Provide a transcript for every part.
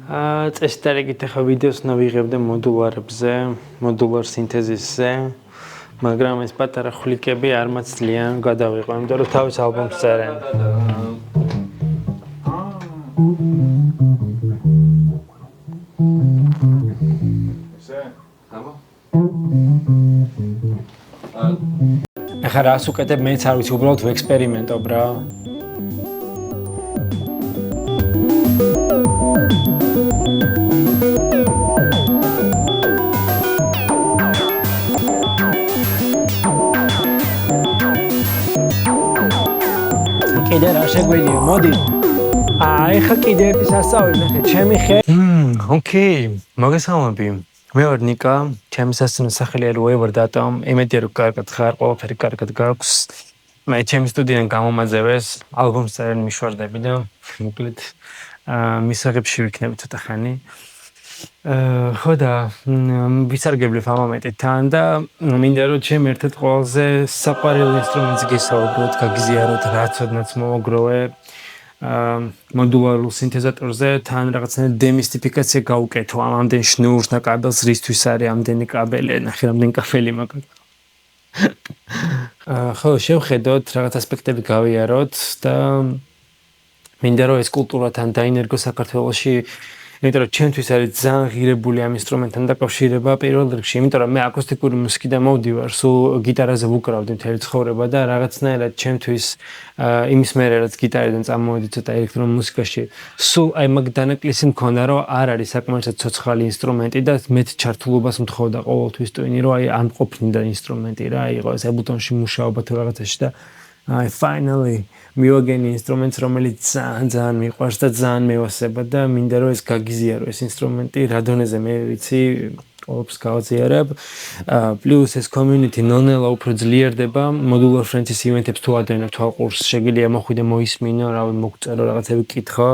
წესდარიგით ახლა ვიდეოს ნავიღებდა მოდულარებზე, მოდულარ სინთეზისზე, მაგრამ ეს პატარა ხვლიკები არ მაცლიან გადავიყო, იმიტომ რომ თავის ალბომს წერენ. ახლა რას უკეთებ, მეც არ ვიცი, უბრალოდ ვექსპერიმენტობ რა. კიდე რა შეგვიძლია, მოდი. ეხლა კიდე ერთი სასწაული ნახე, ჩემი ხე. ოკეი, მოგესალმები. მე ვარ ნიკა, ჩემი სასწაულის სახელი Whoever Data, იმედია რომ კარგად ხარ, ყველაფერი კარგად გაქვს. მე ჩემი სტუდიიდან გამომაძევეს, ალბომს წერენ მიშვარდები და მოკლედ მისაღებში ვიქნები ცოტა ხანი. ხო და ვისარგებლებ ამ მომენტით თან და მინდა რომ ჩემ ერთ-ერთ ყველაზე საყვარელი ინსტრუმენტს გესაუბროთ, გაგიზიაროთ, რაც ოდნავ მოვაგროვე მოდულარულ სინთეზატორზე, თან რაღაცნაირად დემისტიფიკაცია გავუკეთო ამდენ შნურს და კაბელს, რისთვის არის ამდენი კაბელი, ნახე რამდენი კაბელი მაქვს. ხო, შევხედოთ, რაღაც ასპექტები გავიაროთ და მინდა რომ ეს კულტურა თან დაინერგო საქართველოში. იმიტომ რომ ჩემთვის არის ძალიან ღირებული ამ ინსტრუმენტთან დაკავშირება პირველ რიგში, იმიტომ რომ მე აკუსტიკური მუსიკიდან მოვდივარ, სულ გიტარაზე ვუკრავდი მთელი ცხოვრება და რაღაცნაირად ჩემთვის იმის მერე რაც გიტარიდან წამოვედი ცოტა ელექტრონულ მუსიკაში, სულ აი მაგ დანაკლისი მქონდა, რომ არ არის საკმარისად ცოცხალი ინსტრუმენტი და მეც ჩართულობას მთხოვდა ყოველთვის ტვინი, რომ აი ამ ყოფნიდა ინსტრუმენტი რა, იყო ეს აბუტონში მუშაობა თუ რაღაცაში და I finally მივაგენი ინსტრუმენტს, რომელიც ძალიან მიყვარს და ძალიან მევასება და მინდა რომ ეს გაგიზიარო ეს ინსტრუმენტი, რა დონეზე მე ვიცი, ყოველთვის გავაზიარებ. პლუს ეს community ნელ-ნელა უფრო ძლიერდება, modular friends-ის ივენთებს თუ ადევნებ თვალყურს, შეგიძლია მოხვიდე მოისმინო, რავი მოგწერო რაღაცები კითხო.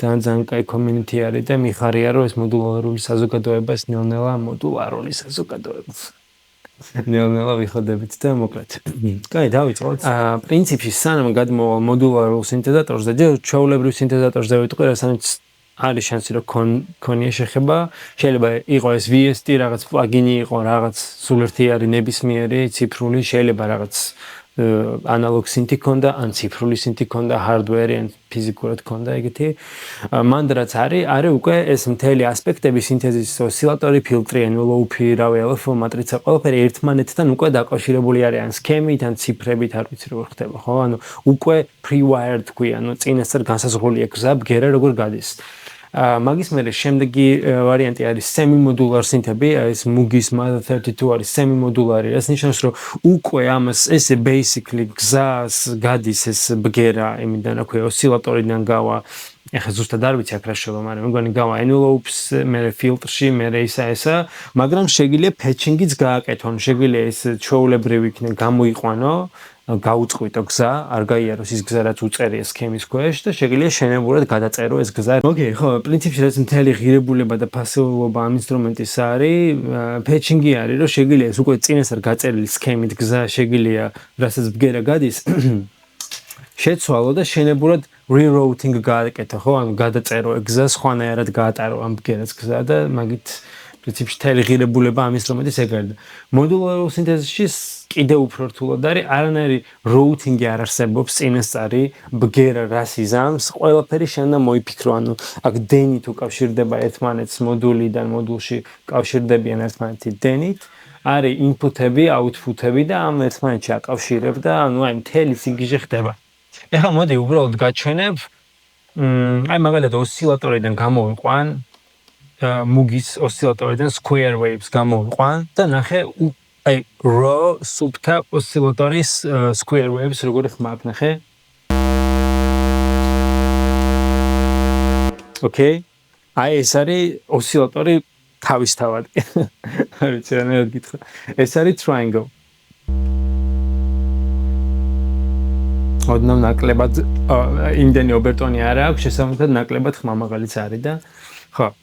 ძალიან კაი community არის და მიხარია რომ ეს მოდულარული საზოგადოება, ეს ნელ-ნელა მოდულარული საზოგადოება. ნელ-ნელა ვიხოდებით და მოკლედ. კაი, დავიწყოთ. პრინციპში სანამ გადმოვალ მოდულარულ სინთეზატორზე, ჩვეულებრივ სინთეზატორზე ვიტყვი, რასაც არის შანსი რომ ქონია შეხება, შეიძლება იყოს ეს VST, რაღაც პლაგინი იყოს, რაღაც სულ ერთი არის ნებისმიერი ციფრული, შეიძლება რაღაც ანალოგ სინთი ქონდა, ან ციფრული სინთი ქონდა, hardware ან ფიზიკურად ქონდა ეგეთი. მანდ რაც არის უკვე ეს მთელი ასპექტები სინთეზის, ოსცილატორი, ფილტრი, envelope, რავი, LFO მატრიცა, ყველაფერი ერთმანეთთან უკვე დაკავშირებული არის, ან სქემით, ან ციფრებით, არ ვიცი როგორ ხდება, ხო? ანუ უკვე pre-wired თქვი, ანუ წინასწარ განსაზღვრულია გზა, ბგერა როგორ გადის. მაგის მერე შემდეგი ვარიანტი არის semi-modular სინთები, ეს Moog's Mother 32 არის semi-modulari, ეს ნიშნავს რომ უკვე ამას ესე basically გზას გადის ეს ბგერა, იმიდან რა ქვია, ოსცილატორიდან გავა, ეხლა ზუსტად არ ვიცი აქ რა შევა, მაგრამ მეგონი გავა envelopes, მერე ფილტრში, მერე ესა, მაგრამ შეგვიძლია patching-იც გააკეთო, ანუ შეგვიძლია ეს ჩვეულებრივი იქნება გამოიყვანო, გაუწყვიტო გზა, არ გაიაროს ის გზა, რაც უწერია სქემის ქვეშ და შეგვიძლია შენებურად გადაწერო ეს გზა. ოკეი, ხო, პრინციპში რაც მთელი ღირებულება და ფასეულობა ამ ინსტრუმენტის არის, patching-ი არის, რომ შეგვიძლია ეს უკვე წინასწარ გაწერილი სქემით გზა, შეგვიძლია, რასაც ბგერა გადის, შეცვალო და შენებურად rerouting გააკეთო, ხო, ანუ გადაწერო გზა, სხვანაირად გაატარო ამ ბგერას გზა და მაგით პრინციპში მთელი ღირებულება ამ ინსტრუმენტის ეგ არის. მოდულარულ სინთეზში კიდე უფრო რთულად არის, არანაირი routing-ი არ არსებობს, წინასწარი ბგერა რას იზამს, ყველაფერი შენ უნდა მოიფიქრო, ანუ აქ დენით უკავშირდება ერთმანეთს მოდულიდან მოდულში კავშირდებიან ერთმანეთი დენით, არის input-ები, output-ები და ამ ერთმანეთში აკავშირებ და ანუ აი მთელი სიგიჟე ხდება. ეხლა მოდი უბრალოდ გაჩვენებ, აი მაგალითად ოსცილატორიდან გამოვიყვან, Moog's ოსცილატორიდან square waves გამოვიყვან და ნახე აი raw სუფთა ოსცილატორის square waves როგორ ხმართ, ნახე. ოკეი. აი ეს არის ოსცილატორი თავისთავად. არ ვიცი რა ნაირად გითხრა. ეს არის triangle. ოდნავ ნაკლებად იმდენი ობერტონი არ აქვს, შესაბამისად ნაკლებად ხმამაღალიც არის და ხო.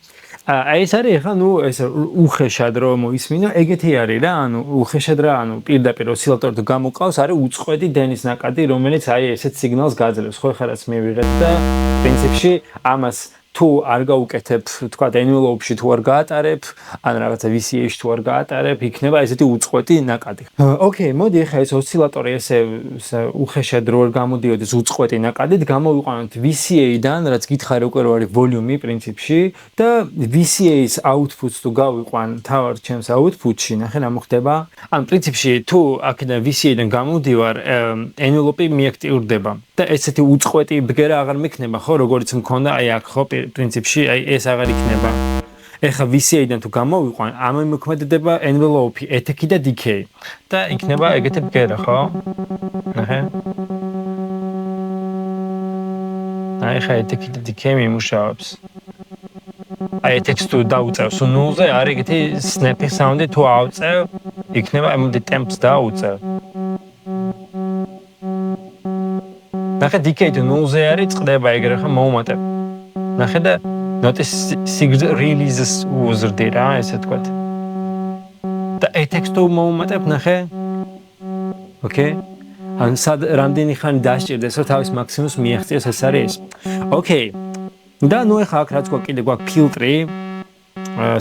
ეს არის ახლა ნუ ეს უხეშად რომ მოისმინო, ეგეთი არის რა, ანუ უხეშად რა, ანუ პირდაპირ ოსცილატორი გამოყავს, არის უწყვეტი დენის ნაკადი, რომელიც აი ესეთ სიგნალს გაძლევს, ხო ხარაც მივიღეთ და პრინციპში ამას თუ არ გაუკეთებ, თქვა envelope-ში თუ არ გაატარებ, ან რაღაცა VCA-ში თუ არ გაატარებ, იქნება ესეთი უწყვეტი ნაკადი. ოკეი, მოდი ახლა ეს ოსცილატორი ესე უხეშად რო არ გამოდიოდეს უწყვეტი ნაკადით, გამოვიყვანოთ VCA-დან, რაც გითხარი უკვე რო არის ვოლიუმი პრინციპში და VCA-ის output-ს თუ გავიყვან თავარ ჩემს output-ში, ნახე რა მოხდება. ან პრინციპში თუ აქედან VCA-დან გამოდივარ, envelope-ი მიაქტიურდება და ესეთი უწყვეტი ბგერა აღარ მექნება, ხო, როგორც მქონდა აი აქ, ხო, პრინციპში აი ეს აღარ იქნება. ეხა VCA-დან თუ გამოვიყვან, ამ მოქმედება envelope-ი, ეთექი და decay და იქნება ეგეთი ბგერა, ხო? ნახე. აი ხა ეთექი და decay მიმუშავებს. აი ეთექს თუ დაუწევს ნულზე, არის ეგეთი snapping sound-ი თუ ავწევ, იქნება ამოდი temps დაუწევ. ნახე decay თუ ნულზე არის, წყდება ეგრე ხა მოუმატებ. ნახე და ნოტის releases უზრდი რა, ესე თქვა. და ეთექს თუ მოუმატებ, ნახე. ოკეი. ან სად რამდენი ხანი დასჭირდეს, რომ თავის მაქსიმუმს მიაღწიოს, ეს არის ეს. ოკეი. და ნუ ეხა აქ რაც კიდე გვაქვს ფილტრი,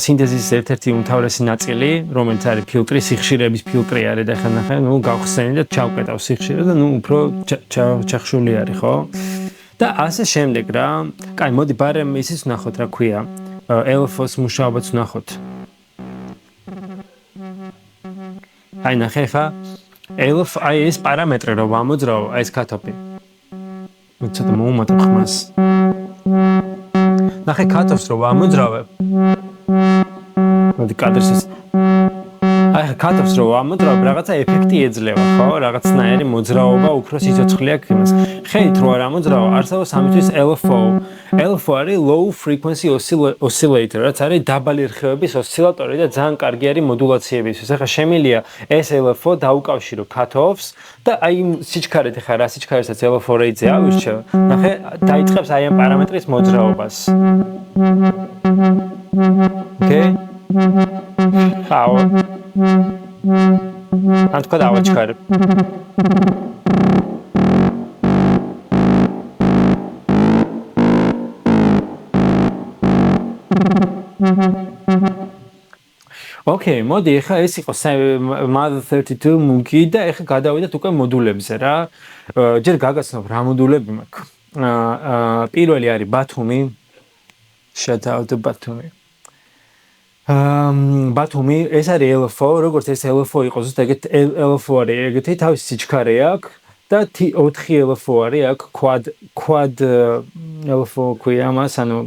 სინთეზის ერთ-ერთი უმთავრესი ნაწილი, რომელიც არის ფილტრი, სიხშირების ფილტრი არის და ხა ნახე, ნუ გავხსენი და ჩავკეტავ სიხშირე და ნუ უფრო ჩახშული არის, ხო? და ასე შემდეგ რა. კაი, მოდი ბარემ ისიც ვნახოთ რა ქვია. LFO-ს მუშაობაც ვნახოთ. აი ნახე ხა LFO აი ეს პარამეტრი რო ვამოძრავ, აი ეს cut-off-ი. ცოტა მოუმატებ ხმას. ნახე cut-off-ს რო ვამოძრავებ. მოდი კადრს აი cut-off-ს რო ვამოძრავებ, რაღაცა ეფექტი ეძლევა, ხო? რაღაცნაირი მოძრაობა უფრო სიცოცხლე აქვს იმას. ხედით რო არ ამოძრავ, არსებობს ამისთვის LFO. LFO არის low frequency oscillator, რაც არის დაბალი რხევების ოსცილატორი და ძალიან კარგი არის მოდულაციებისთვის. ახლა შემიძლია ეს LFO დაუკავშირო cut-off-ს და აი სიჩქარით ახლა რა სიჩქარესაც LFO rate-ზე ავირჩევ. ნახე, დაიწყებს აი ამ პარამეტრის მოძრაობას. ოკეი? ხაო. ან თქვა დავაჩქარებ. ოკეი, მოდი ახლა ეს იყო Mother 32 მუნკი და ახლა გადავიდეთ უკვე მოდულებზე რა. ჯერ გაგაცნობ რა მოდულები მაქვს. პირველი არის ბათუმი. Shout out to ბათუმი. ბათუმი ეს არის LFO, როგორც ეს LFO იყო, ზუსტად ეგეთ LFO არის, ეგეთი თავის სიჩქარე აქვს და 4 LFO არის აქ quad LFO ქვია მას, ანუ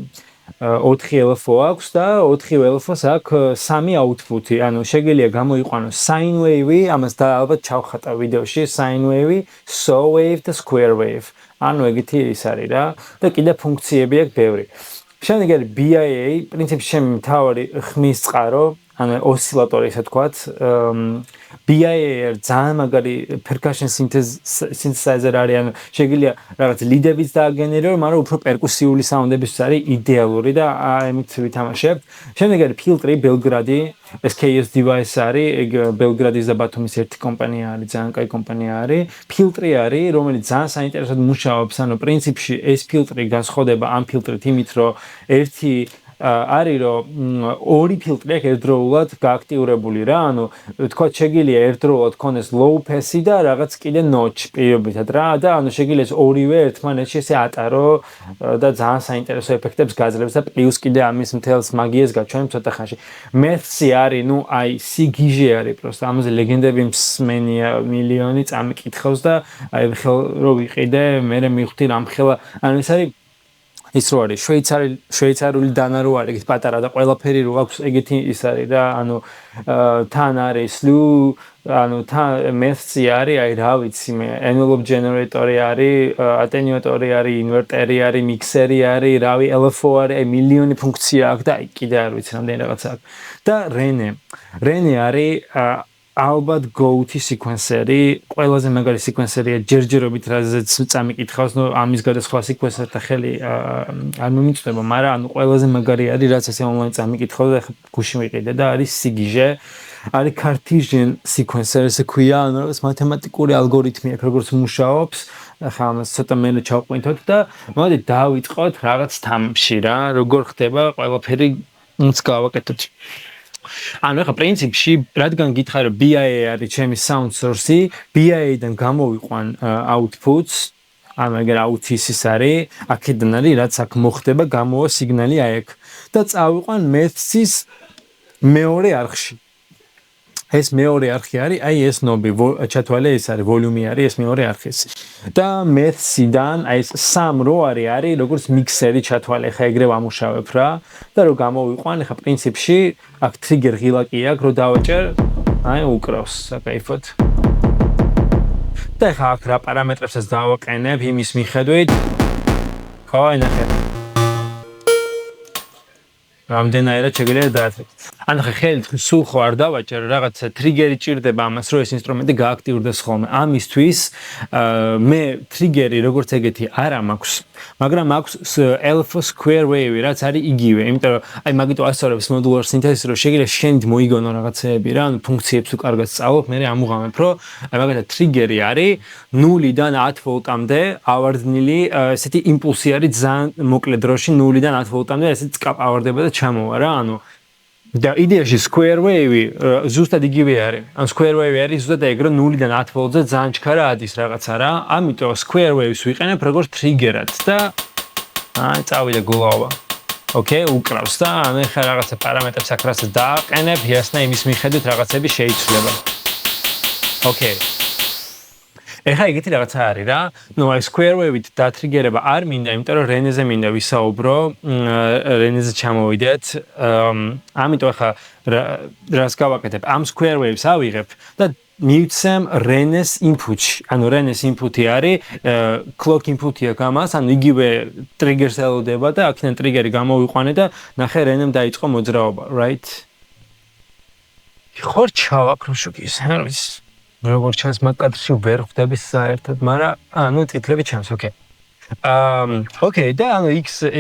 4 LFO აქვს და 4 LFO-ს აქვს 3 output-ი, ანუ შეგიძლია გამოიყვანოს sine wave-ი, ამას და ალბათ ჩავხატავ ვიდეოში, sine wave-ი, saw wave და square wave. ანუ ეგეთი ის არის რა და კიდე ფუნქციები აქვს ბევრი. შემდეგ არის BIA, პრინციპში ჩემი მთავარი ხმის წყარო, ანუ ოსცილატორი ესე თქვათ. BIA ძალიან მაგარი percussion synthesizer არის, ანუ შეგიძლია რაღაც ლიდებიც დააგენერირო, მაგრამ უფრო პერკუსიული საუნდებისთვის არის იდეალური და ამით ვითამაშებთ. შემდეგ არის ფილტრი ბელგრადი, ეს KS device არის, ეგ ბელგრადის და ბათუმის ერთი კომპანია არის, ძალიან კაი კომპანია არის. ფილტრი არის, რომელიც ძალიან საინტერესოდ მუშაობს, ანუ პრინციპში ეს ფილტრი განსხვავდება ამ ფილტრით იმით, რომ ერთი არის რომ ორი ფილტრი აქვს ერთდროულად გააქტიურებული რა, ანუ თქვა შეგიძლია ერთდროულად ქონდეს low pass-ი და რაღაც კიდე notch პირობითად რა და ანუ შეგიძლია ეს ორივე ერთმანეთში ესე ატარო და ძალიან საინტერესო ეფექტებს გაძლევს და პლუს კიდე ამის მთელს მაგიას გაჩვენებს ცოტა ხანში. Maths-ი არის, ნუ აი სიგიჟე არის პროსტა, ამაზე ლეგენდები მსმენია მილიონი წამიკითხავს და აი ხელ რო ვიყიდე, მე მივხვდი რამხელა, ანუ ეს არის ის რო არის შვეიცარიული დანა რო არის პატარა და ყველაფერი რო აქვს ეგეთი ის არის რა, ანუ თან არის slew, ანუ თან maths-ი არის, აი რა ვიცი მე, envelope generator-ი არის, attenuator-ი არის, inverter-ი არის, mixer-ი არის, რავი LFO არის, აი მილიონი ფუნქცია აქვს და აი კიდე არ ვიცი რამდენი რაღაცა აქვს. და Rene არის ალბათ go-to sequencer-ი, ყველაზე მაგარი sequencer-ია ჯერჯერობით, რაზეც წამიკითხავს, ნუ ამის გარდა სხვა sequencer-თა ხელი არ მომიწვდება, მაგრამ ანუ ყველაზე მაგარი არის, რაც ესე online წამიკითხავს და გუში მიყიდე და არის სიგიჟე, არის Cartesian sequencer, ესე ქვია, ანუ მათემატიკური ალგორითმი აქვს, როგორც მუშაობს ახლა ამას ცოტა მერე ჩავყვინთოთ და მოდი დავიწყოთ რაღაც თამაში რა, როგორ ხდება ყველაფერი გავაკეთოთ. ანუ ახლა პრინციპში, რადგან გითხარ რომ BIA არის ჩემი sound source-ი, BIA-დან გამოვიყვან outputs, ანუ ეგრე outputs არის, აქედან არის რაც აქ მოხდება, გამოვა სიგნალი აი აქ და წავიყვან Maths-ის მეორე არხში. ეს მეორე არხი არის, აი ეს ნობი, ჩათვალე ეს არის, ვოლიუმი არის ეს მეორე არხის. და Maths-იდან აი ეს სამ რო არის, როგორც მიქსერი ჩათვალე, ხა ეგრე ვამუშავებ რა და რო გამოვიყვან, ხა პრინციპში აქ ტრიგერ ღილაკი აქვს, რო დავაჭერ, აი უკრავს, საკაიფოდ. და ხა აქ რა პარამეტრებსაც დავაყენებ იმის მიხედვით. ხო, ნახე. რამდენაირად შეგიძლია დააწყოთ. ანუ ხა ხელით სულ ხო არ დავაჭერ, რაღაცა ტრიგერი ჭირდება ამას, რომ ეს ინსტრუმენტი გააქტიურდეს ხოლმე. ამისთვის მე ტრიგერი როგორც ეგეთი არა მაქვს, მაგრამ აქვს alpha square wave, რაც არის იგივე, იმიტომ რომ აი მაგიტო ასწავლებს modular synthesis, რომ შეგიძლია შენით მოიგონო რაღაცეები რა, ანუ ფუნქციებს უკარგად სწავლობ, მე ამუღამებ, რომ აი მაგათა ტრიგერი არის 0-დან 10 ვოლტამდე ავარდნილი ესეთი იმპულსი არის ძალიან მოკლე დროში 0-დან 10 ვოლტამდე ესეთი წკაპავარდება და ჩამოვა რა, ანუ და იდეაში square wave ზუსტად იგივე არის. ან square wave არის ზუსტად ეგ რომ 0-დან 10 ვოლტზე ძალიან ჩქარა ადის რაღაცა რა. ამიტომ square waves ვიყენებ როგორც ტრიგერად და აი წავიდა გულაობა. ოკეი, უკრავს და ანუ ხა რაღაცა პარამეტრებს აქ რასაც დააყენებ, იასნა იმის მიხედვით რაღაცები შეიცვლება. ოკეი. ეხა ეგეთი რაღაცა არის რა. ნუ აი square wave-ით დატრიგერება არ მინდა, იმიტომ რომ რენეზე მინდა ვისაუბრო, რენეზე ჩამოვიდეთ. ამიტომ ახლა რას გავაკეთებ? ამ square waves ავიღებ და მივცემ რენეს input-ში. ანუ რენეს input-ი არის clock input-ია გამას, ანუ იგივე ტრიგერს ელოდება და აქედან ტრიგერი გამოვიყვანე და ნახე რენემ დაიწყო მოძრაობა, right? ხარ ჩავაკრუშუკის, არ ვიცი. როგორც ჩანს მაგ კადრში ვერ ხვდები საერთოდ, მაგრამ ანუ ტიტლები ჩანს, ოკეი. ოკეი, და ანუ X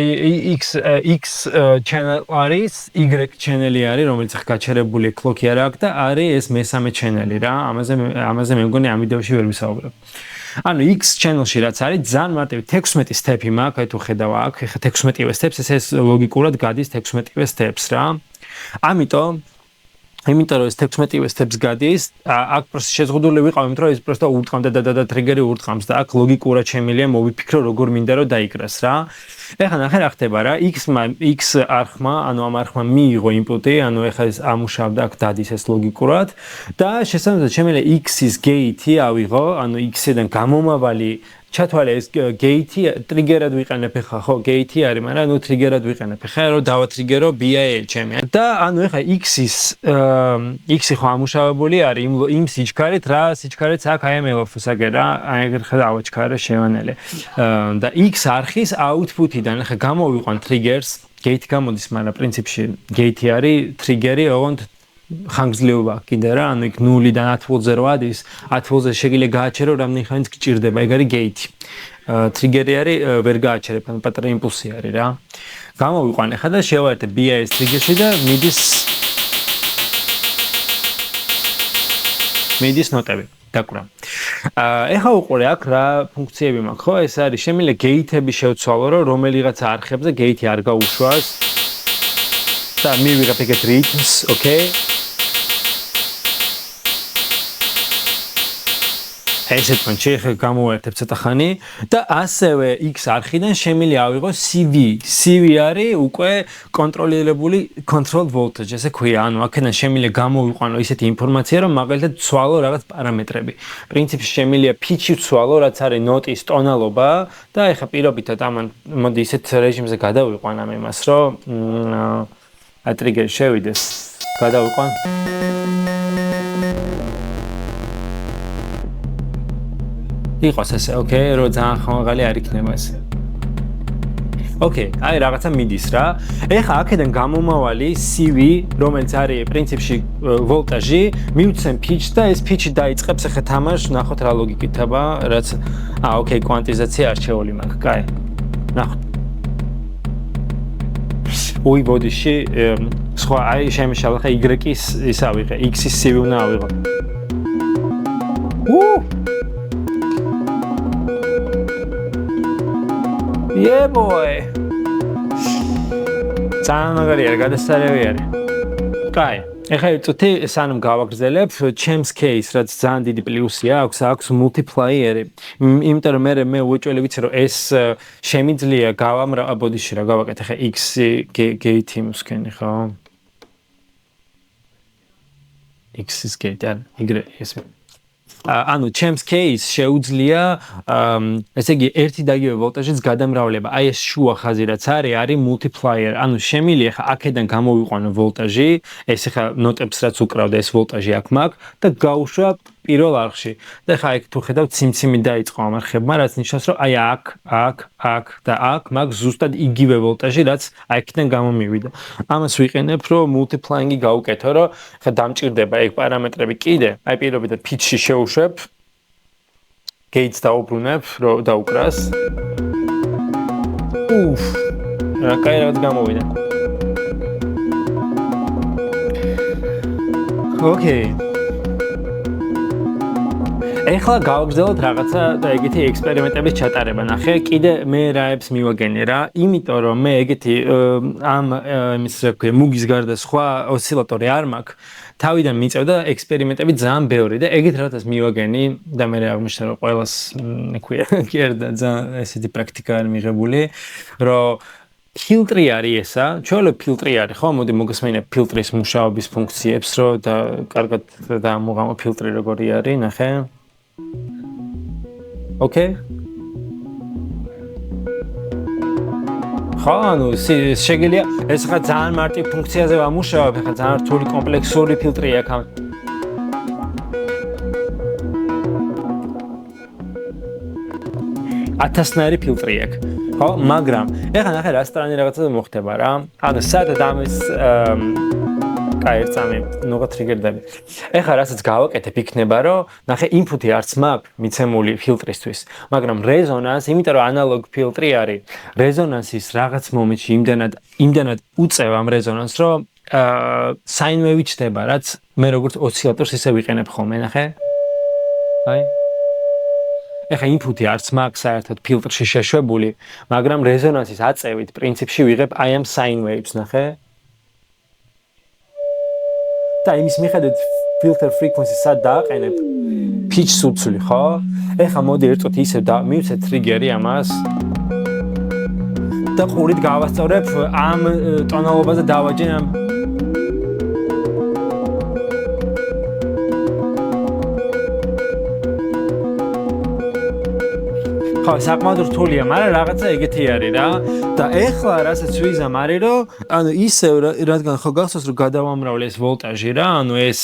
channel არის, Y channel-ი არის, რომელიც ხა გაჩერებული clock-ი არ აქვს და არის ეს მესამე channel-ი რა. ამაზე მე მგონი ამ ვიდეოში ვერ ვისაუბრებ. ანუ X channel-ში რაც არის, ძალიან მარტივი 16 სტეპი მაქვს, აი თუ ხედავ აქ, ხა 16-ვე სტეპს, ეს ლოგიკურად გადის 16-ვე სტეპს რა. ამიტომ იმიტომ რომ ეს 16-ვე სტეპს გადის, აქ პროსტ შეზღუდული ვიყავ, იმიტომ რომ ეს პროსტა ურტყამდა და ტრიგერი ურტყამს და აქ ლოგიკურად შემიძლია მოვიფიქრო როგორ მინდა რომ დაიკრას რა. ეხლა ნახე რა ხდება რა, X არხმა, ანუ ამ არხმა მიიღო input-ი, ანუ ეხლა ეს ამუშავდა, აქ დადის ეს ლოგიკურად და შესაბამისად შემიძლია X-ის gate-ი ავიღო, ანუ X-დან გამომავალი ჩათვალე ეს gate-ი ტრიგერად ვიყენებ ახლა ხო gate-ი არის, მაგრამ ნუ ტრიგერად ვიყენებ. ახლა რომ დავატრიგერო BIA ჩემი. და ანუ ახლა X-ი ხო ამუშავებული არის იმ სიჩქარით, რა სიჩქარით აქ აი ამ ელოფოსაგერ რა, აი ეგრე დავაჩქარე შევანელე. და X არხის output-იდან ახლა გამოვიყვან ტრიგერს, gate გამოდის, მაგრამ პრინციპში gate-ი არის ტრიგერი, ოღონდ ხანგრძლივობა კიდე რა, ანუ იქ 0-დან 10 ვოლტზე რო ადის, 10 ვოლტზე შეგიძლია გააჩერო, რამდენი ხანით გჭირდება, ეგ არის gate. ტრიგერი არის ვერ გააჩერებ, ანუ პატარა იმპულსი არის რა. გამოვიყვანე ხა და შევაერთებ BIS ტრიგერში და მიდის ნოტები. დაკვრა. ეხა უყურე აქ რა ფუნქციები მაქვს, ხო? ეს არის შემიძლია gate-ები შევცვალო, რომ რომელიღაც არხებზე gate-ი არ გაუშვას. და მივიღებ ეგეთ რიტმს, ოკეი? ესეთ მომენტში ხე გამოვერთებ ცოტა ხანი და ასევე X არხიდან შემიძლია ავიღო CV. CV არის უკვე კონტროლირებული control voltage, ესე ქვია, ანუ აქედან შემიძლია გამოვიყვანო ისეთი ინფორმაცია, რომ მაგალითად ვცვალო რაღაც პარამეტრები. პრინციპში შემიძლია pitch-ი ვცვალო, რაც არის ნოტის ტონალობა და ეხა პირობითად ამან მოდი ისეთ რეჟიმზე გადავიყვანამ იმას, რომ ტრიგერი შევიდეს. გადავიყვან. იყოს ესე, ოკეი, რომ ძალიან ხმაღალი არ იქნება ეს. ოკეი, აი რაღაცა მიდის რა. ეხა აქედან გამომავალი CV, რომელიც არის პრინციპში ვოლტაჟი, მივცემ pitch და ეს pitch დაიწყებს ახლა თამაშს, ნახოთ რა ლოგიკითაა, რაც ოკეი, კვანტიზაცია არჩეული მაქვს, კაი. ნახოთ. უი ბოდიში სხვა აი შემიშალა ხა Y-ის ის ავიღე, X-ის CV უნდა ავიღო. Yeah boy. ძალიან მაგარი არის, გადასარევი არის. კაი. ეხლა წუთი სანამ გავაგრძელებ, ჩემს case, რაც ძალიან დიდი პლუსია აქვს multiplier-ი. იმიტომ რომ მე უეჭველი ვიცი რომ ეს შემიძლია ბოდიში რა გავაკეთე ხა x gate-იმსკენი ხო? x-ის gate ან y ეს ანუ ჩემს case შეუძლია ესე იგი ერთი და იგივე ვოლტაჟის გადამრავლება. აი ეს შუა ხაზი რაც არის multiplier. ანუ შემიძლია ხა აქედან გამოვიყვანო ვოლტაჟი, ეს ხა ნოტებს რაც უკრავდა ეს ვოლტაჟი აქ მაქვს და გავუშვა პირველ არხში. და ხა იქ თუ ხედავთ ციმციმი დაიწყო ამ არხებმა, რაც ნიშნავს რომ აი აქ და აქ მაქვს ზუსტად იგივე ვოლტაჟი, რაც აი აქედან გამომივიდა. ამას ვიყენებ რომ multiplying-ი გავუკეთო, რომ ხა დამჭირდება ეგ პარამეტრები კიდე, აი პირობითად pitch-ში შევუშვებ, gates დაუბრუნებ, რომ დაუკრას. რა კაი რაღაც გამოვიდა. Okay. ეხლა გავაგრძელოთ რაღაცა და ეგეთი ექსპერიმენტების ჩატარება. ნახე, კიდე მე რაებს მივაგენე რა, იმიტომ რომ მე ეგეთი ამ იმის რა ქვია, მუგის გარდა სხვა ოსცილატორი არ მაქვს. თავიდან მიწევდა ექსპერიმენტები ძალიან ბევრი და ეგეთ რაღაცას მივაგენი და მე აღმოჩნდა რომ ყველას ქვია კერდა ძალიან ესეთი პრაქტიკა არის მიღებული, რომ ფილტრი არის ესა, ჩვეულებრივ ფილტრი არის, ხო? მოდი მოგესმენია ფილტრის მუშაობის ფუნქციებს, რომ და კარგად დამოღამო ფილტრი როგორი არის, ნახე. Okay. ხო, ანუ შეგიძლია ეს ხა ძალიან მარტივ ფუნქციაზე ვამუშავებ, ხა ძალიან რთული კომპლექსური ფილტრია აქ. ათასნაირი ფილტრი აქვს. ხო, მაგრამ ეხლა ნახე რა სტრანი რაღაცა მოხდება რა. ანუ საერთოდ ამის კაი წამი ნუღა ტრიგერდები. ეხლა რასაც გავაკეთებ იქნება რომ ნახე ინფუტი არც მაქვს მიცემული ფილტრისთვის, მაგრამ რეზონანს, იმიტომ რომ ანალოგ ფილტრი არის, რეზონანსის რაღაც მომენტში იმდანად უწევ ამ რეზონანსს, რომ საინ ვევი ჩდება, რაც მე როგორც ოსცილატორს ისე ვიყენებ ხოლმე, ნახე. აი. ეხლა ინფუტი არც მაქვს საერთოდ ფილტრში შეშვებული, მაგრამ რეზონანსის აწევით პრინციპში ვიღებ აი ამ საინ ვეივს, ნახე. და იმის მიხედვით filter frequency სად დააყენებ pitch-ს უცვლი, ხო? ეხლა მოდი ერთოთ ისე მივცეთ ტრიგერი ამას. და ყურით გავასწორებ ამ ტონალობაზე დავაჯენ ამ ხო, საკმაოდ რთულია, მაგრამ რაღაცა ეგეთი არის რა. და ეხლა რასაც ვიზამ არის, რომ ანუ ისევ რადგან ხო გახსოვს რომ გადავამრავლე ეს ვოლტაჟი რა, ანუ ეს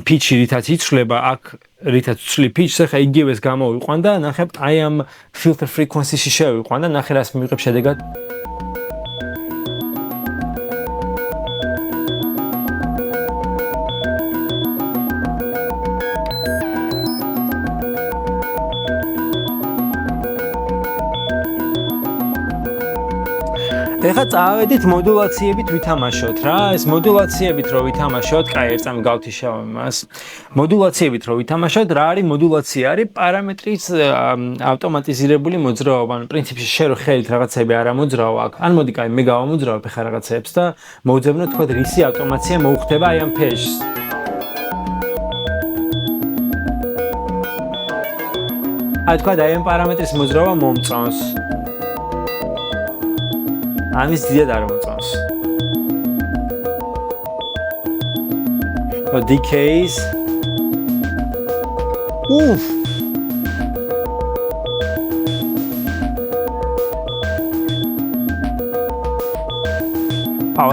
pitch-ი რითაც იცვლება, აქ რითაც ვცვლი pitch-ს, ახლა იგივეს გამოვიყვან და ნახებ აი ამ filter frequency-ში შევიყვან და ნახე რას მივიღებ შედეგად. ეხლა წავედით მოდულაციებით ვითამაშოთ რა. ეს მოდულაციებით რო ვითამაშოთ, კაი, ერთ წამი გავთიშავ იმას. მოდულაციებით რო ვითამაშოთ, რა არის მოდულაცია? არის პარამეტრის ავტომატიზირებული მოძრაობა. ანუ პრინციპში შენ რო ხელით რაღაცები არ ამოძრავ აქ. ან მოდი, კაი, მე გავამოძრავებ ეხლა რაღაცებს და მოვძებნო თქვა რისი ავტომაცია მოუხდება აი ამ ფეჟს. აი თქვა აი ამ პარამეტრის მოძრაობა მომწონს. ამის დიდად არ მომწონს. Decays.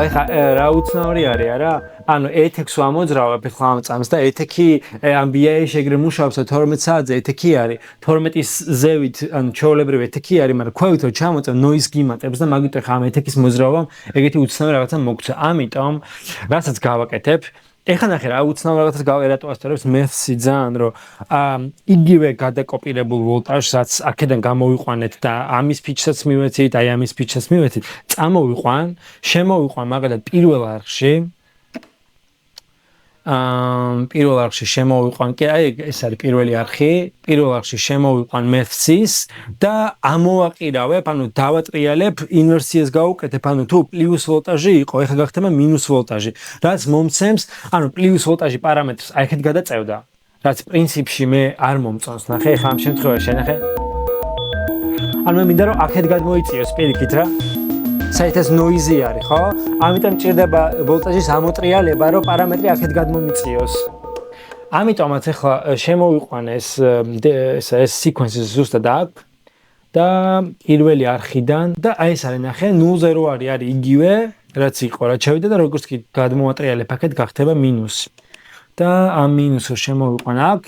ეხლა რა უცნაური არის არა? ანუ ეთექს ვამოძრავებ ახლა ამ წამს და ეთექი ამ BA-ში ეგრე მუშაობს 12 საათზე ეთექი არის 12-ის ზევით ანუ ჩვეულებრივ ეთექი არის, მაგრამ ქვევით რომ ჩამოწევ noise გიმატებს და მაგით ახლა ამ ეთექის მოძრაობამ ეგეთი უცნაური რაღაცა მოგწევ. ამიტომ რასაც გავაკეთებ, ეხლა ნახე რა უცნაურ რაღაცას გავერატოასწორებს მეთსი ძალიან რომ იგივე გადაკოპირებულ ვოლტაჟს რაც აქედან გამოვიყვანეთ და ამის pitch-საც მივეცით, აი ამის pitch-საც მივეცით, შემოვიყვან მაგალითად პირველ არხში პირველ არხში შემოვიყვან კი აი ეს არის პირველი არხი პირველ არხში შემოვიყვან მეთცის და ამოვაყირავებ ანუ დავატრიალებ ინვერსიას გავუკეთებ ანუ თუ პლუს ვოლტაჟი იყო ეხლა გახდება მინუს ვოლტაჟი რაც მომცემს ანუ პლუს ვოლტაჟი პარამეტრს აი ეგეთ გადაწევდა რაც პრინციპში მე არ მომწონს ნახე ეხლა ამ შემთხვევაში ნახე ანუ მე მინდა რომ აქეთ გადმოიწიოს პირიქით რა საერთოდ ნოიზი არის, ხო? ამიტომ ჭირდება ვოლტაჟის ამოტრიალება, რომ პარამეტრი აქეთ გადმომიწიოს. ამიტომაც ახლა შემოვიყვანე ეს სიკვენსი ზუსტად აქ და პირველი არხიდან და აი ეს არის ნახე 0-0 არის იგივე, რაც იყო, რაც შევიდა და როგორც კი გადმოატრიალებ აქეთ გახდება მინუსი. და ამ მინუსს შემოვიყვან აქ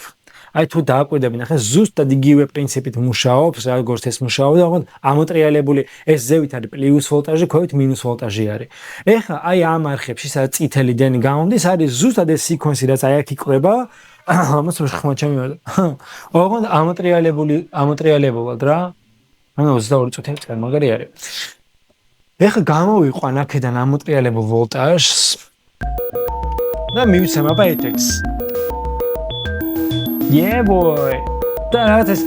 აი თუ დააკვირდები ნახე ზუსტად იგივე პრინციპით მუშაობს როგორც ეს მუშაობდა მაგრამ ამოტრიალებული ეს ზევით არის პლუს ვოლტაჟი ქვევით მინუს ვოლტაჟი არის ეხლა აი ამ არხებში სადაც წითელი დენი გამომდის არის ზუსტად ეს სიკვენსი რაც აი აქ იკვება ამას რო ხმა ჩამივარდა ოღონდ ამოტრიალებულად რა ანუ 22 წუთი წინ მაგარი არის ეხლა გამოვიყვან აქედან ამოტრიალებულ ვოლტაჟს და მივიცემ აბა ეთექს Yeah boy. და რაღაც ეს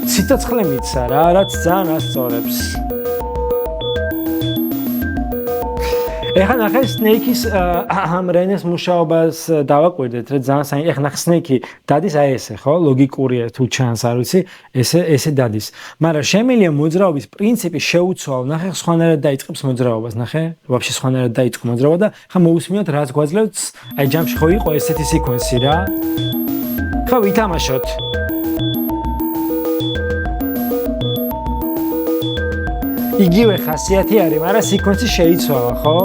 ციტაცხლე მიცა რა, რაც ძალიან ასწორებს. ეხლა ნახე სნეიკის ამ რენეს მუშაობას დავაკვირდეთ, რა ძალიან საინტერესო. ეხლა ნახე სნეიკი დადის აი ესე, ხო? ლოგიკურია თუ ჩანს, არ ვიცი, ესე დადის. მაგრამ შემიძლია მოძრაობის პრინციპი შეუცვალო. ნახე სხვანაირად დაიწყებს მოძრაობას, ნახე? ვაფშე სხვანაირად დაიწყო მოძრაობა და ხა მოусმინოთ რაც გვაძლევს აი ჯამში ხო იყო ესეთი სიკვენსი რა. ხო ვითამაშოთ. იგივე ხასიათი არის, მაგრამ სიკვენსი შეიცვალა, ხო?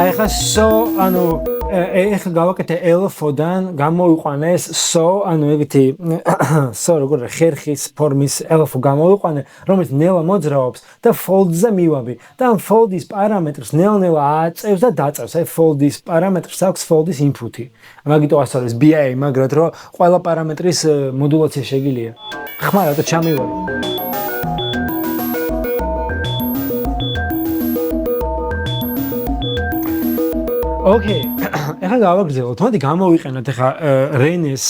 აი ხა ანუ ეხლა გავაკეთე ელფოდან გამოვიყვანე ეს ანუ ეგეთი როგორ ხერხის ფორმის ელფო გამოვიყვანე რომელიც ნელა მოძრაობს და ფოლდზე მივაბი და ამ ფოლდის პარამეტრს ნელ-ნელა აწევს და დაწევს აი ფოლდის პარამეტრს აქვს ფოლდის ინფუტი მაგიტო ასწავლეს BIA მაგრად რომ ყველა პარამეტრის მოდულაცია შეგიძლია ხმა რატო ჩამივალი Okay, ეხლა გავაგრძელოთ. მოდი გამოვიყენოთ ეხლა რენეს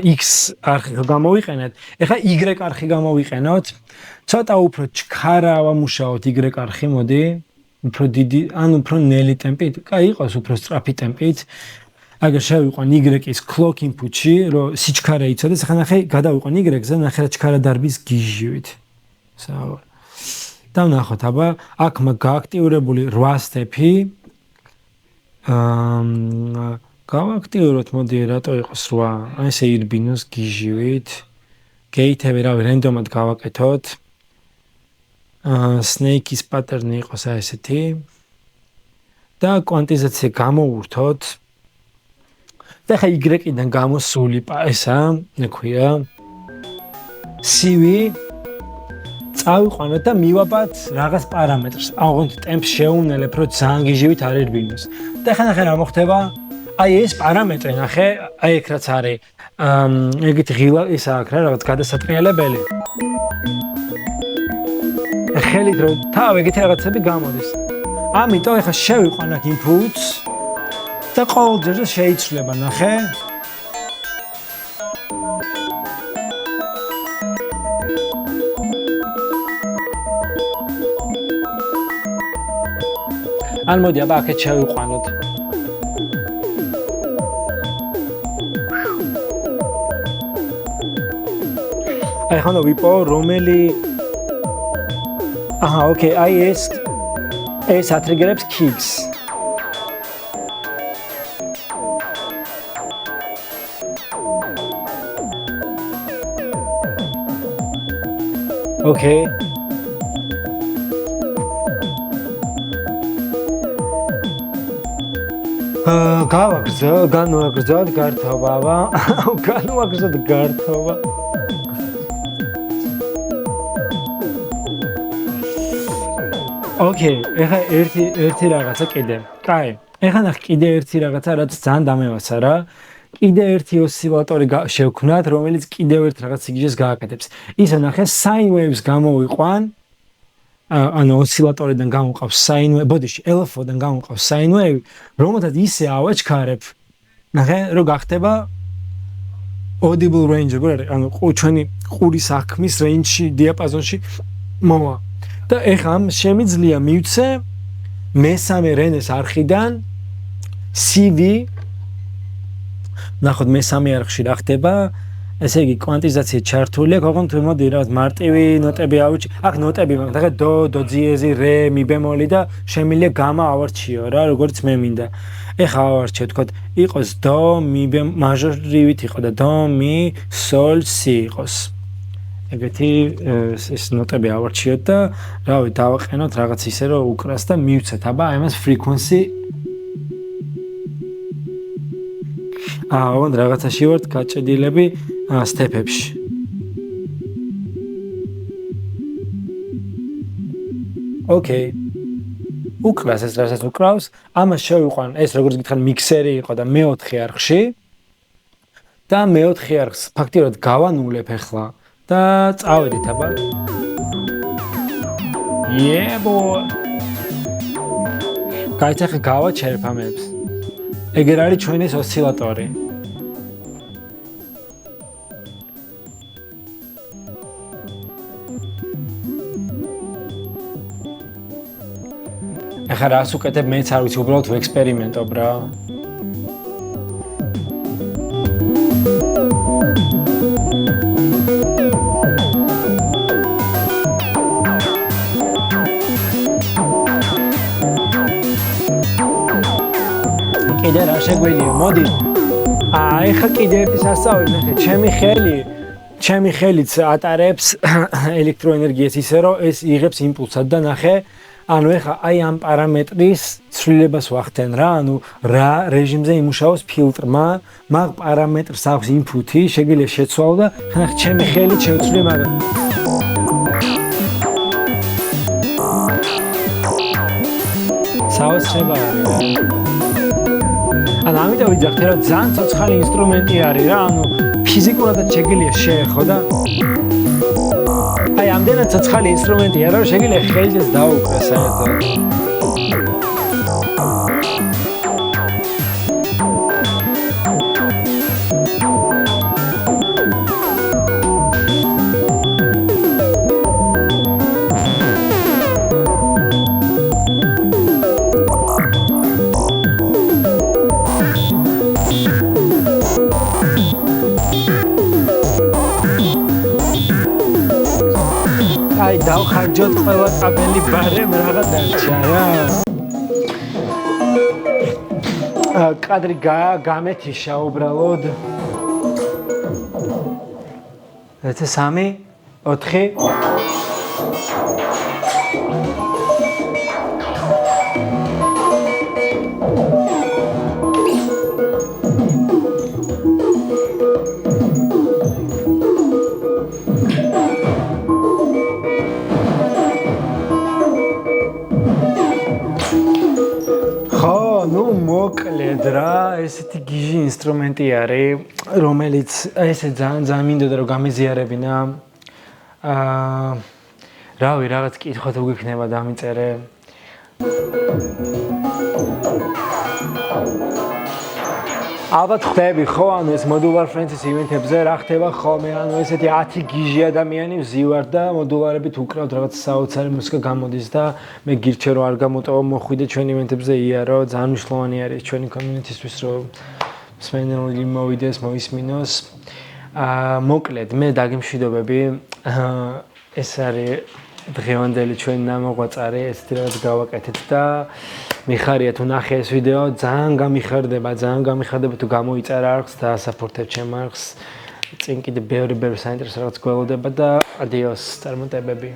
X არხი გამოვიყენოთ. ეხლა Y არხი გამოვიყენოთ. ცოტა უფრო ჩქარა ვამუშაოთ Y არხი, მოდი. უფრო დიდი, ანუ უფრო ნელი ტემპით. კაი იყოს უფრო სწრაფი ტემპით. აგერ შევიყვან Y-ის clock input-ში, რომ სიჩქარე იცოდეს. ეხლა ნახე, გადავიყვან Y-ზე, ნახე რა ჩქარა დარბის გიჟივით. საუბარ. და ვნახოთ, აბა, აქ მაგ გააქტიურებული 8 სტეპი გავაქტიუროთ მოდი რატო იყოს 8 აი ესე ირბინოს გიჟივით გეითები რავი რენდომად გავაკეთოთ სნეიკის პატერნი იყოს აი ესეთი და კვანტიზაცია გამოვურთოთ და ხა Y-დან გამოსული ესა ნექვია CV წავიყვანოთ და მივაბათ რაღაც პარამეტრს. აღონდ ტემპს შეუნელებ, რომ ძალიან გიჟივით არ ერბინოს. და ხა ნახე რა მოხდება? აი ეს პარამეტრი ნახე, აი ეგ რაც არის. ეგეთი ღილა ის აქვს რა, რაღაც გადასატრიალებელი. ხელით რომ თავ ეგეთი რაღაცები გამოდის. ამიტომ ეხა შევიყვან აქ inputs და ყოველ ჯერზე შეიცვლება, ნახე. ან მოდი აბა აქეთ შევიყვანოთ. აი ხანდა ვიპო რომელი აჰა ოკეი აი ეს ატრიგერებს kicks. ოკეი განვაგრძელოთ გართობა. განვაგრძელოთ გართობა. ოკეი, ეხა ერთი რაღაცა კიდე. კაი. ეხლა ნახე კიდე ერთი რაღაცა, რაც ძალიან დამევასა რა. კიდე ერთი ოსცილატორი შევქნათ, რომელიც კიდევ ერთ რაღაც სიგიჟეს გააკეთებს. ისე ნახე, sine waves გამოვიყვან, ანუ ოსცილატორიდან გამოყავს sine wave, ბოდიში, LFO-დან გამოყავს sine wave, რომელთაც ისე ავაჩქარებ, ნახე, რომ გახდება audible range, როგორ არის, ანუ ჩვენი ყურის საქმის range-ში, დიაპაზონში მოვა. და ეხლა შემიძლია მივცე მესამე რენეს არხიდან CV ნახოთ მესამე არხში რა ხდება, ესე იგი კვანტიზაცია ჩართულია, ოღონდ მოდი რაღაც მარტივი ნოტები ავიჩი. აქ ნოტები მაქვს, ნახე დო ძიეზი, რე, მი ბემოლი და შემიძლია გამა ავარჩიო რა, როგორც მე მინდა. ეხლა ავარჩიო, თქვათ, იყოს დო, მი მაჟორივით იყო და დო, მი, სოლ, სი იყოს. ეგეთი ეს ნოტები ავარჩიოთ და რავი, დავაყენოთ რაღაც ისე რომ უკრას და მივცეთ, აბა ამას frequency ოღონდ რაღაცაში ვართ გაჭედილები სტეპებში. ოკეი. უკრას ეს რასაც უკრავს, ამას შევიყვან, ეს როგორც გითხარ მიქსერი იყო და მეოთხე არხში და მეოთხე არხს ფაქტიურად გავანულებ ახლა და წავედით აბა. Yeah boy. გაიცახე გავაჩერებ ამებს. ეგერ არის ჩვენი ოსცილატორი. ახლა რას უკეთებ მეც არ ვიცი, უბრალოდ ვექსპერიმენტობ რა. კიდე რა შეგვიძლია, მოდი. ეხლა კიდე ერთი სასწაული, ნახე, ჩემი ხელიც ატარებს ელექტროენერგიას ისე რომ ეს იღებს იმპულსად და ნახე, ანუ ეხლა აი ამ პარამეტრის ცვლილებას ვახდენ რა, ანუ რა რეჟიმზე იმუშაოს ფილტრმა, მაგ პარამეტრს აქვს ინფუთი, შეგიძლია შეცვალო და ნახე, ჩემი ხელით შევცვლი მაგას. საოცრება არის რა. ანუ ამიტომ ვიძახთ რომ ძალიან ცოცხალი ინსტრუმენტი არის რა, ანუ ფიზიკურადაც შეგიძლია შეეხო და აი ამდენად ცოცხალი ინსტრუმენტია რომ შეგიძლია ხელს დაუკრა საერთოდ. აი დავხარჯოთ ყველა კაბელი ბარემ რაღაც დარჩა რა. კადრი გამეთიშა უბრალოდ. 3 4 მოკლედ რა, ესეთი გიჟი ინსტრუმენტი არის, რომელიც ესე ძალიან მინდოდა რომ გამეზიარებინა. რავი, რაღაც კითხვა თუ გიქნება დამიწერე. ალბათ ხდები ხო, ანუ ეს Modular Friends ივენთებზე რა ხდება ხოლმე, ანუ ესეთი 10 გიჟი ადამიანი ვზივარ და მოდულარებით უკრავთ რაღაც საოცარი მუსიკა გამოდის და მე გირჩე რომ არ გამოტოვა მოხვიდე ჩვენ ივენთებზე იარო, ძალიან მნიშვნელოვანი არის ჩვენი community-ისთვის რომ მსმენელი მოვიდეს, მოისმინოს. მოკლედ, მე დაგიმშვიდობები. ეს არის დღევანდელი ჩვენი ნამოღვაწარი, ესეთი რაღაც გავაკეთეთ და მიხარია თუ ნახე ეს ვიდეო, ძალიან გამიხარდება თუ გამოიწერა არხს და ასაფორტებ ჩემ არხს. წინ კიდე ბევრი საინტერესო რაღაც გველოდება და ადიოს წარმატებები.